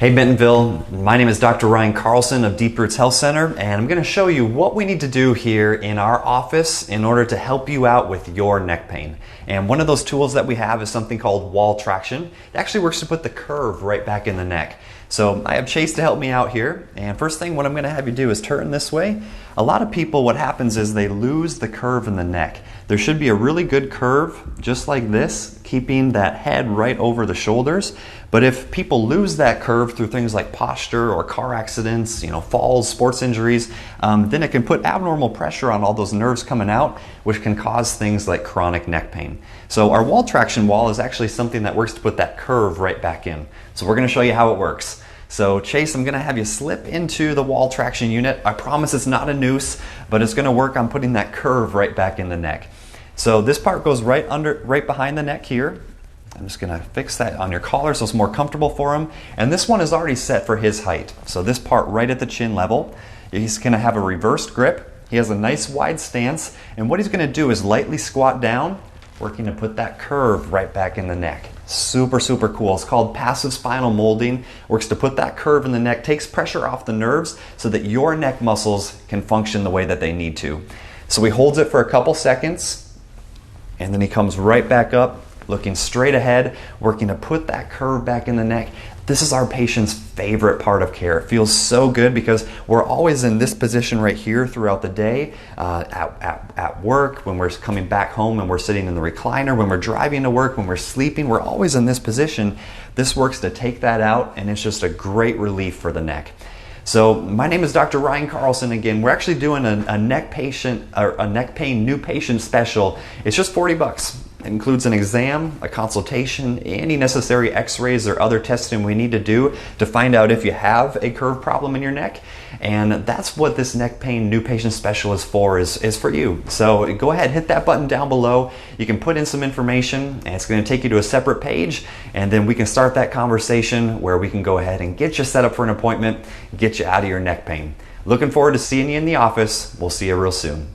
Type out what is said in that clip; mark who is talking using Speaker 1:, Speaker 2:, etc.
Speaker 1: Hey Bentonville, my name is Dr. Ryan Carlson of Deep Roots Health Center, and I'm going to show you what we need to do here in our office in order to help you out with your neck pain. And one of those tools that we have is something called wall traction. It actually works to put the curve right back in the neck. So I have Chase to help me out here, and first thing what I'm going to have you do is turn this way. A lot of people, what happens is they lose the curve in the neck. There should be a really good curve just like this, keeping that head right over the shoulders. But if people lose that curve through things like posture or car accidents, falls, sports injuries, then it can put abnormal pressure on all those nerves coming out, which can cause things like chronic neck pain. So our wall traction wall is actually something that works to put that curve right back in. So we're going to show you how it works. So Chase, I'm going to have you slip into the wall traction unit. I promise it's not a noose, but it's going to work on putting that curve right back in the neck. So this part goes right behind the neck here. I'm just going to fix that on your collar so it's more comfortable for him. And this one is already set for his height. So this part right at the chin level. He's going to have a reversed grip. He has a nice wide stance. And what he's going to do is lightly squat down, working to put that curve right back in the neck. Super, super cool. It's called passive spinal molding. Works to put that curve in the neck, takes pressure off the nerves so that your neck muscles can function the way that they need to. So he holds it for a couple seconds, and then he comes right back up, looking straight ahead, working to put that curve back in the neck. This is our patient's favorite part of care. It feels so good because we're always in this position right here throughout the day, at work, when we're coming back home and we're sitting in the recliner, when we're driving to work, when we're sleeping, we're always in this position. This works to take that out, and it's just a great relief for the neck. So my name is Dr. Ryan Carlson. Again, we're actually doing a neck pain new patient special. It's just $40. It includes an exam, a consultation, any necessary x-rays or other testing we need to do to find out if you have a curve problem in your neck. And that's what this neck pain new patient special is for, is for you. So go ahead, hit that button down below. You can put in some information, and it's going to take you to a separate page, and then we can start that conversation where we can go ahead and get you set up for an appointment, get you out of your neck pain. Looking forward to seeing you in the office. We'll see you real soon.